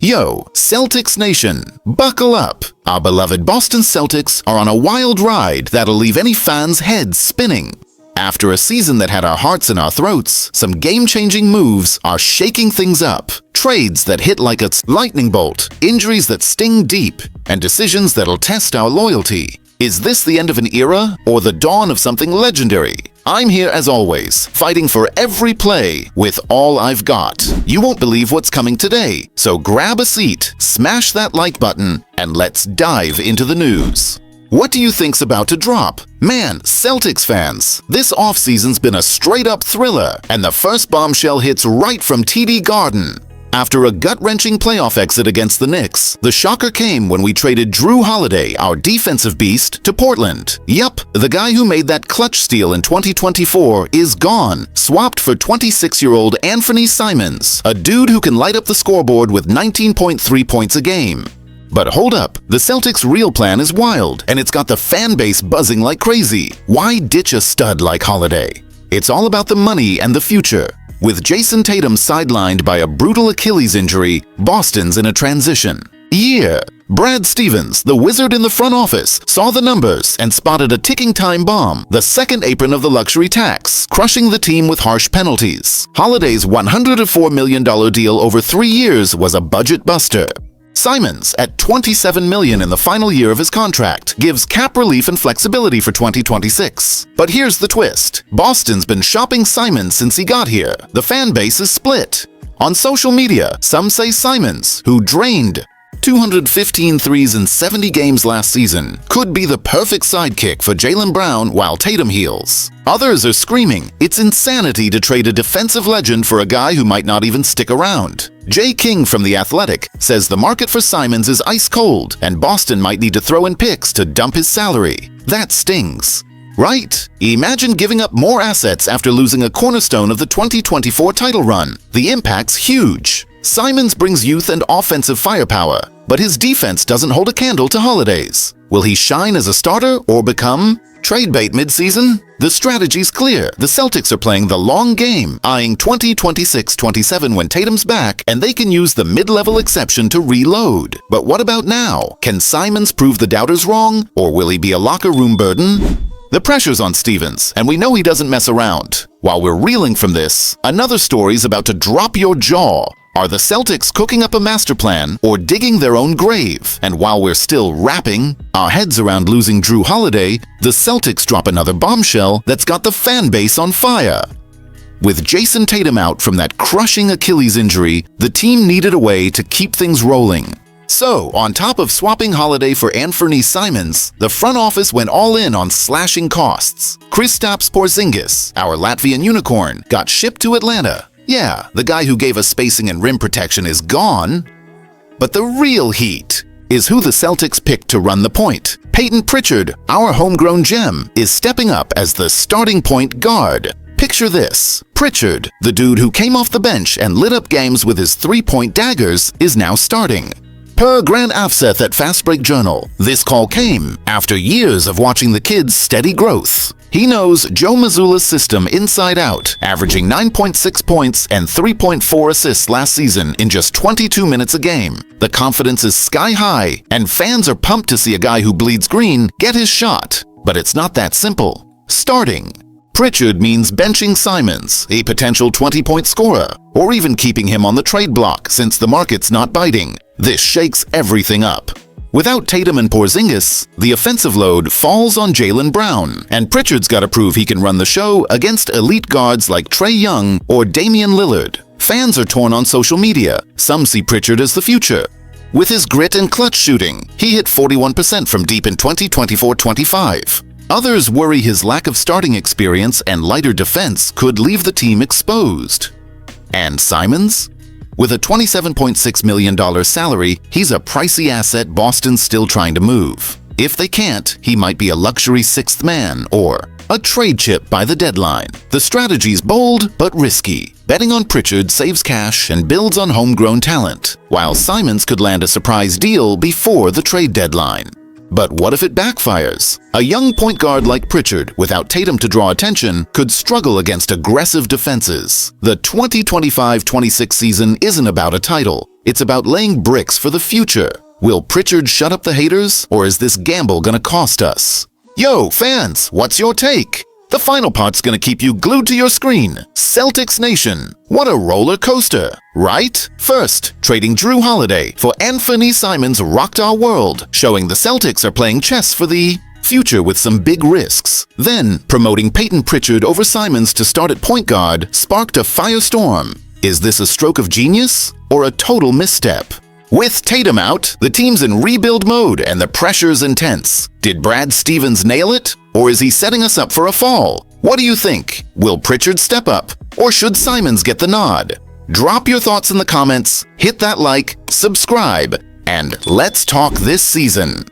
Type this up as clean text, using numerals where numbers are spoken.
Yo, Celtics Nation, buckle up! Our beloved Boston Celtics are on a wild ride that'll leave any fan's heads spinning. After a season that had our hearts in our throats, some game-changing moves are shaking things up. Trades that hit like a lightning bolt, injuries that sting deep, and decisions that'll test our loyalty. Is this the end of an era or the dawn of something legendary? I'm here as always, fighting for every play with all I've got. You won't believe what's coming today, so grab a seat, smash that like button, and let's dive into the news. What do you think's about to drop? Man, Celtics fans, this offseason's been a straight-up thriller, and the first bombshell hits right from TD Garden. After a gut-wrenching playoff exit against the Knicks, the shocker came when we traded Jrue Holiday, our defensive beast, to Portland. Yup, the guy who made that clutch steal in 2024 is gone, swapped for 26-year-old Anthony Simons, a dude who can light up the scoreboard with 19.3 points a game. But hold up, the Celtics' real plan is wild, and it's got the fan base buzzing like crazy. Why ditch a stud like Holiday? It's all about the money and the future. With Jason Tatum sidelined by a brutal Achilles injury, Boston's in a transition. Brad Stevens, the wizard in the front office, saw the numbers and spotted a ticking time bomb, the second apron of the luxury tax, crushing the team with harsh penalties. Holiday's $104 million deal over 3 years was a budget buster. Simons, at $27 million in the final year of his contract, gives cap relief and flexibility for 2026. But here's the twist. Boston's been shopping Simons since he got here. The fan base is split. On social media, some say Simons, who drained 215 threes in 70 games last season, could be the perfect sidekick for Jaylen Brown while Tatum heals. Others are screaming, it's insanity to trade a defensive legend for a guy who might not even stick around. Jay King from The Athletic says the market for Simons is ice cold, and Boston might need to throw in picks to dump his salary. That stings. Right? Imagine giving up more assets after losing a cornerstone of the 2024 title run. The impact's huge. Simons brings youth and offensive firepower, but his defense doesn't hold a candle to Holiday's. Will he shine as a starter or become trade bait mid-season? The strategy's clear. The Celtics are playing the long game, eyeing 2026-27 when Tatum's back, and they can use the mid-level exception to reload. But what about now? Can Simons prove the doubters wrong, or will he be a locker room burden? The pressure's on Stevens, and we know he doesn't mess around. While we're reeling from this, another story's about to drop your jaw. Are the Celtics cooking up a master plan or digging their own grave? And while we're still wrapping our heads around losing Jrue Holiday, the Celtics drop another bombshell that's got the fan base on fire. With Jason Tatum out from that crushing Achilles injury, the team needed a way to keep things rolling. So, on top of swapping Holiday for Anthony Simons, the front office went all in on slashing costs. Kristaps Porzingis, our Latvian unicorn, got shipped to Atlanta. Yeah, the guy who gave us spacing and rim protection is gone. But the real heat is who the Celtics picked to run the point. Peyton Pritchard, our homegrown gem, is stepping up as the starting point guard. Picture this. Pritchard, the dude who came off the bench and lit up games with his three-point daggers, is now starting. Per Grant Afseth at Fast Break Journal, this call came after years of watching the kid's steady growth. He knows Joe Mazzulla's system inside out, averaging 9.6 points and 3.4 assists last season in just 22 minutes a game. The confidence is sky high, and fans are pumped to see a guy who bleeds green get his shot. But it's not that simple. Starting. Pritchard means benching Simons, a potential 20-point scorer, or even keeping him on the trade block since the market's not biting. This shakes everything up. Without Tatum and Porzingis, the offensive load falls on Jaylen Brown, and Pritchard's got to prove he can run the show against elite guards like Trae Young or Damian Lillard. Fans are torn on social media. Some see Pritchard as the future. With his grit and clutch shooting, he hit 41% from deep in 2024-25. Others worry his lack of starting experience and lighter defense could leave the team exposed. And Simons? With a $27.6 million salary, he's a pricey asset Boston's still trying to move. If they can't, he might be a luxury sixth man or a trade chip by the deadline. The strategy's bold but risky. Betting on Pritchard saves cash and builds on homegrown talent, while Simons could land a surprise deal before the trade deadline. But what if it backfires? A young point guard like Pritchard, without Tatum to draw attention, could struggle against aggressive defenses. The 2025-26 season isn't about a title. It's about laying bricks for the future. Will Pritchard shut up the haters, or is this gamble gonna cost us? Yo, fans, what's your take? The final part's gonna keep you glued to your screen. Celtics Nation. What a roller coaster, right? First, trading Drew Holiday for Anthony Simons rocked our world, showing the Celtics are playing chess for the future with some big risks. Then, promoting Peyton Pritchard over Simons to start at point guard sparked a firestorm. Is this a stroke of genius or a total misstep? With Tatum out, the team's in rebuild mode and the pressure's intense. Did Brad Stevens nail it, or is he setting us up for a fall? What do you think? Will Pritchard step up, or should Simons get the nod? Drop your thoughts in the comments, hit that like, subscribe, and let's talk this season.